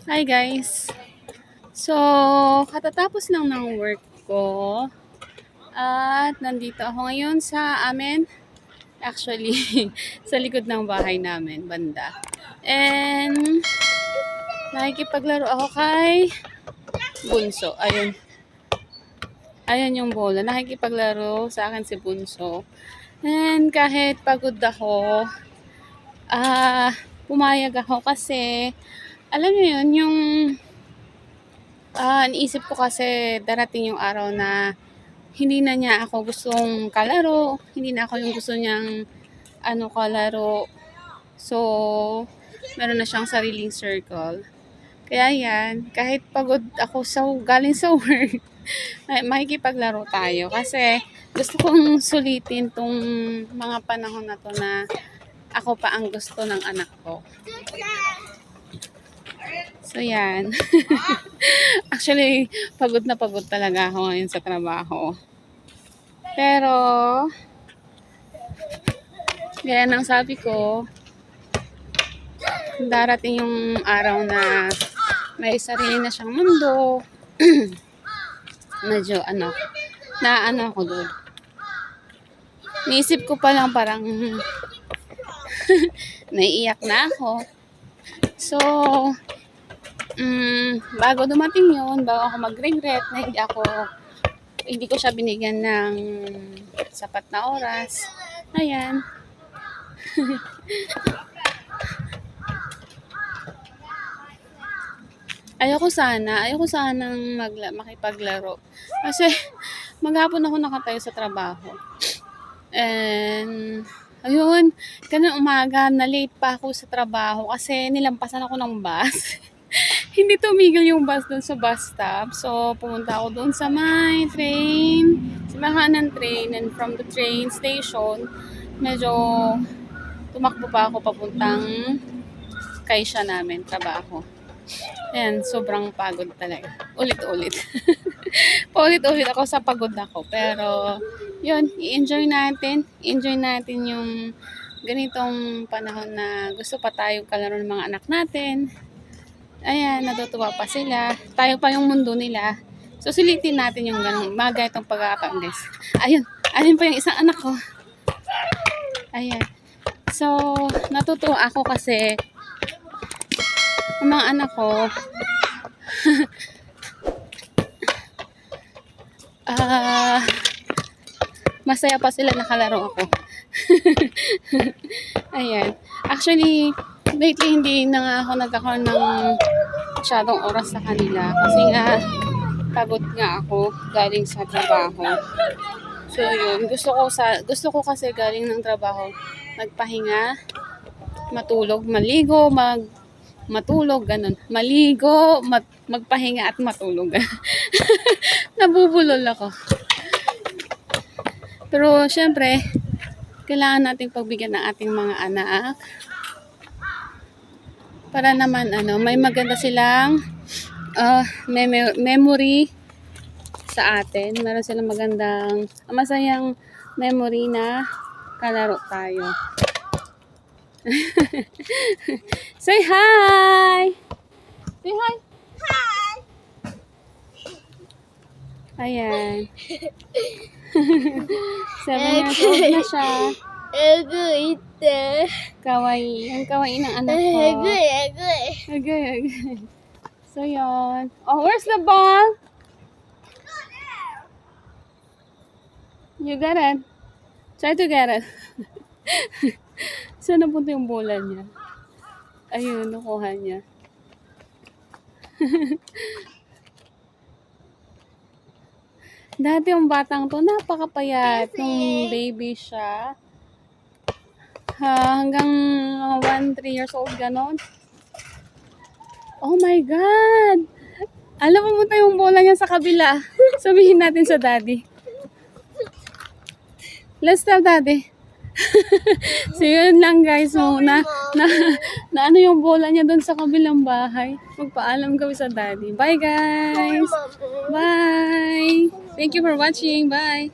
Hi guys! So, katatapos lang ng work ko at nandito ako ngayon sa amin. Actually, sa likod ng bahay namin, banda. And, nakikipaglaro ako kay Bunso. Ayun. Ayun yung bola. Nakikipaglaro sa akin si Bunso. And kahit pagod ako, pumayag ako kasi, alam niyo yun, yung iniisip ko kasi darating yung araw na hindi na niya ako gustong kalaro, hindi na ako yung gusto niyang kalaro. So, meron na siyang sariling circle. Kaya yan, kahit pagod ako galing sa work, makikipaglaro tayo. Kasi gusto kong sulitin tong mga panahon na to na ako pa ang gusto ng anak ko. So, yan. Actually, pagod na pagod talaga ako ngayon sa trabaho. Pero, gaya ng sabi ko, darating yung araw na may sarili na siyang mundo. Medyo ako doon. Niisip ko pa lang parang naiiyak na ako. So, bago dumating yun, bago ako mag-regret na hindi ko siya binigyan ng sapat na oras. Ayan. Ayoko sanang makipaglaro. Kasi maghapon ako nakatayo sa trabaho. And ayun, kanina umaga na late pa ako sa trabaho kasi nilampasan ako ng bus. Hindi tumigil yung bus doon sa bus stop. So, pumunta ako doon sa may train, sa mahan ng train, and from the train station, medyo tumakbo pa ako papuntang kaisya namin, trabaho. Ayan, sobrang pagod talaga. Ulit-ulit. Paulit-ulit ako sa pagod ako. Pero, yun, i-enjoy natin. Enjoy natin yung ganitong panahon na gusto pa tayong kalaro ng mga anak natin. Ayan, natutuwa pa sila. Tayo pa yung mundo nila. So, sulitin natin yung mga ganitong pagkakataon, guys. Ayun pa yung isang anak ko. Ayan. So, natutuwa ako kasi yung mga anak ko masaya pa sila nakalaro ako. Ayan. Actually, lately hindi na nga ako nagkakaroon ng masyadong oras sa kanila kasi nga pagod nga ako galing sa trabaho. So yun, gusto ko kasi galing ng trabaho magpahinga, matulog, maligo, matulog, ganun. Maligo, magpahinga at matulog. Nabubulol ako. Pero syempre, kailangan nating pagbigyan ng ating mga anak para naman may maganda silang memory sa atin. Meron silang magandang masayang memory na kalaro tayo. Say hi! Say hi! Hi! Ayan. 7 years old na siya. Kawaii. Ang kawaii ng anak ko. Agay. So, yun. Oh, where's the ball? You got it. Try to get it. Saan napunta yung bola niya? Ayun, nakuha niya. Dati yung batang to, napakapayat. Nung baby siya. Hanggang 1-3 years old, ganon. Oh my God! Alam mo yung bola niya sa kabila. Sabihin natin sa daddy. Let's tell daddy. So yun lang guys, na yung bola niya doon sa kabilang bahay. Magpaalam kami sa daddy. Bye guys! Bye! Thank you for watching. Bye!